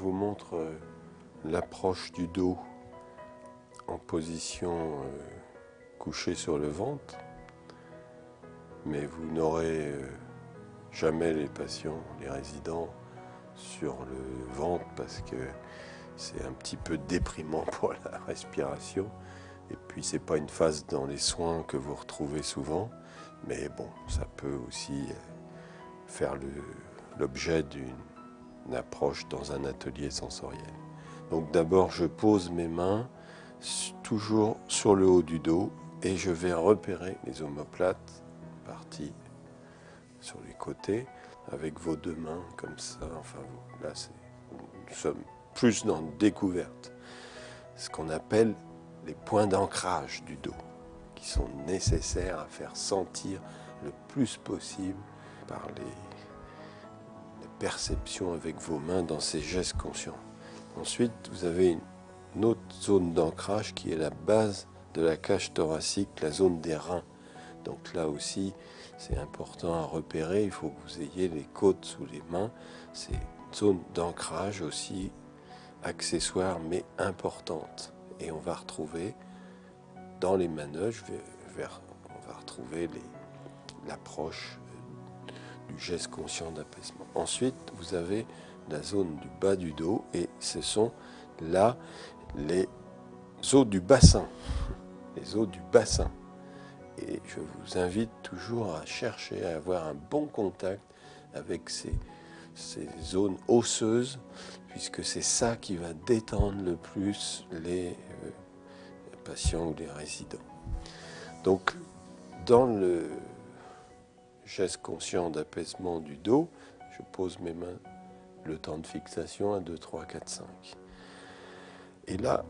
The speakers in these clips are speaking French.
vous montre l'approche du dos en position couchée sur le ventre, mais vous n'aurez jamais les patients, les résidents sur le ventre parce que c'est un petit peu déprimant pour la respiration. Et puis c'est pas une phase dans les soins que vous retrouvez souvent, mais bon, ça peut aussi faire l'objet d'une approche dans un atelier sensoriel. Donc d'abord je pose mes mains toujours sur le haut du dos et je vais repérer les omoplates parties sur les côtés avec vos deux mains comme ça. Enfin là nous sommes plus dans une découverte, ce qu'on appelle les points d'ancrage du dos qui sont nécessaires à faire sentir le plus possible par les perceptions avec vos mains dans ces gestes conscients. Ensuite, vous avez une autre zone d'ancrage qui est la base de la cage thoracique, la zone des reins. Donc là aussi, c'est important à repérer. Il faut que vous ayez les côtes sous les mains. C'est une zone d'ancrage aussi accessoire mais importante. Et on va retrouver dans les manœuvres, on va retrouver l'approche du geste conscient d'apaisement. Ensuite, vous avez la zone du bas du dos et ce sont là les os du bassin. Les os du bassin. Et je vous invite toujours à chercher à avoir un bon contact avec ces zones osseuses, puisque c'est ça qui va détendre le plus les patients ou les résidents. Donc, dans le geste conscient d'apaisement du dos, je pose mes mains, le temps de fixation, 1, 2, 3, 4, 5. Et là,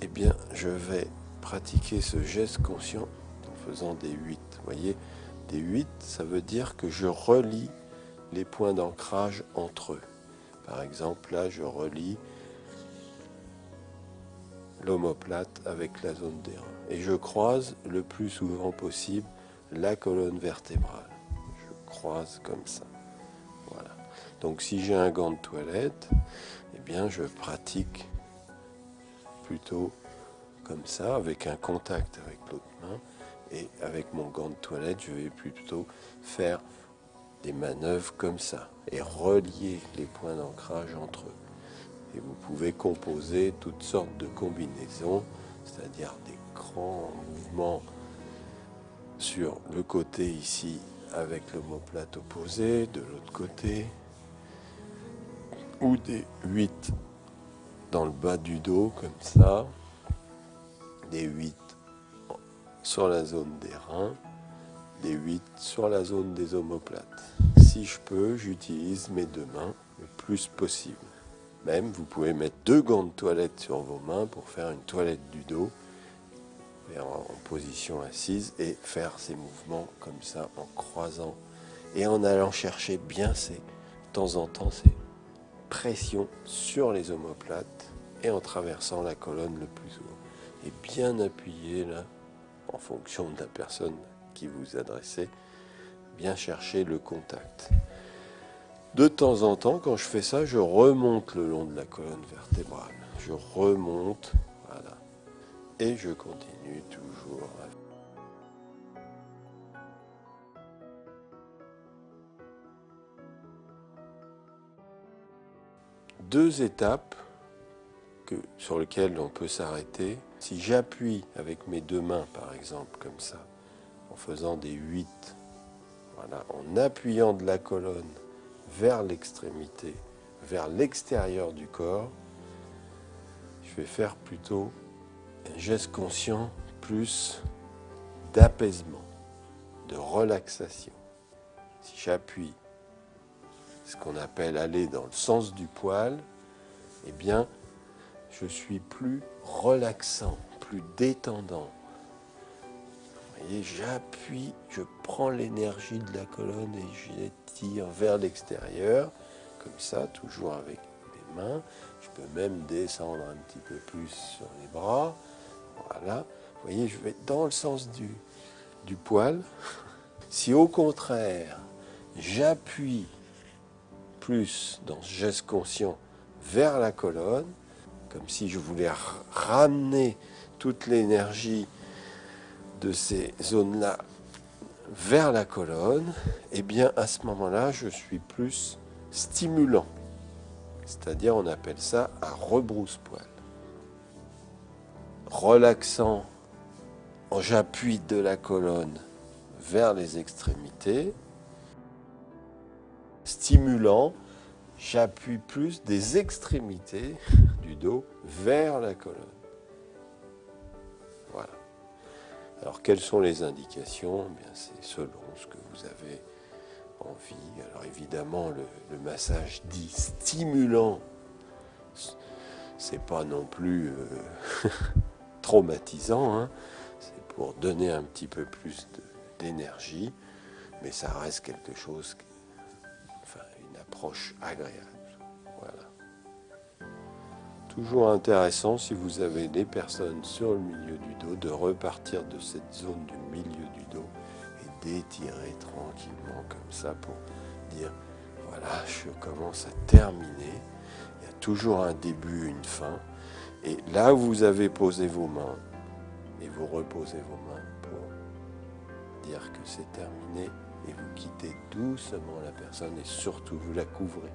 eh bien, je vais pratiquer ce geste conscient en faisant des 8. Vous voyez, des 8, ça veut dire que je relie les points d'ancrage entre eux. Par exemple, là, je relie l'omoplate avec la zone des reins. Et je croise le plus souvent possible la colonne vertébrale. Je croise comme ça. Voilà. Donc si j'ai un gant de toilette, eh bien je pratique plutôt comme ça, avec un contact avec l'autre main. Et avec mon gant de toilette, je vais plutôt faire des manœuvres comme ça et relier les points d'ancrage entre eux. Et vous pouvez composer toutes sortes de combinaisons, c'est-à-dire des grands mouvements sur le côté ici avec l'omoplate opposée, de l'autre côté, ou des 8 dans le bas du dos comme ça, des 8 sur la zone des reins, des 8 sur la zone des omoplates. Si je peux, j'utilise mes deux mains le plus possible. Même, vous pouvez mettre 2 gants de toilette sur vos mains pour faire une toilette du dos en position assise et faire ces mouvements comme ça en croisant et en allant chercher bien de temps en temps ces pressions sur les omoplates et en traversant la colonne le plus haut. Et bien appuyer là, en fonction de la personne qui vous adressez, bien chercher le contact. De temps en temps, quand je fais ça, je remonte le long de la colonne vertébrale. Je remonte, voilà. Et je continue toujours. Deux étapes sur lesquelles on peut s'arrêter. Si j'appuie avec mes deux mains, par exemple, comme ça, en faisant des 8, voilà, en appuyant de la colonne vers l'extrémité, vers l'extérieur du corps, je vais faire plutôt un geste conscient plus d'apaisement, de relaxation. Si j'appuie, ce qu'on appelle aller dans le sens du poil, eh bien, je suis plus relaxant, plus détendant. Vous voyez, j'appuie, je prends l'énergie de la colonne et j'étire vers l'extérieur, comme ça, toujours avec mes mains. Je peux même descendre un petit peu plus sur les bras. Voilà. Vous voyez, je vais dans le sens du poil. Si au contraire, j'appuie plus dans ce geste conscient vers la colonne, comme si je voulais ramener toute l'énergie de ces zones-là vers la colonne, et bien à ce moment-là, je suis plus stimulant. C'est-à-dire, on appelle ça un rebrousse-poil. Relaxant, j'appuie de la colonne vers les extrémités. Stimulant, j'appuie plus des extrémités du dos vers la colonne. Voilà. Alors, quelles sont les indications? Eh bien, c'est selon ce que vous avez envie. Alors, évidemment, le massage dit stimulant, c'est pas non plus traumatisant, hein. C'est pour donner un petit peu plus d'énergie, mais ça reste quelque chose, une approche agréable. Voilà. Toujours intéressant, si vous avez des personnes sur le milieu du dos, de repartir de cette zone du milieu du dos et d'étirer tranquillement comme ça pour dire, voilà, je commence à terminer. Il y a toujours un début, une fin. Et là, vous avez posé vos mains et vous reposez vos mains pour dire que c'est terminé et vous quittez doucement la personne et surtout vous la couvrez.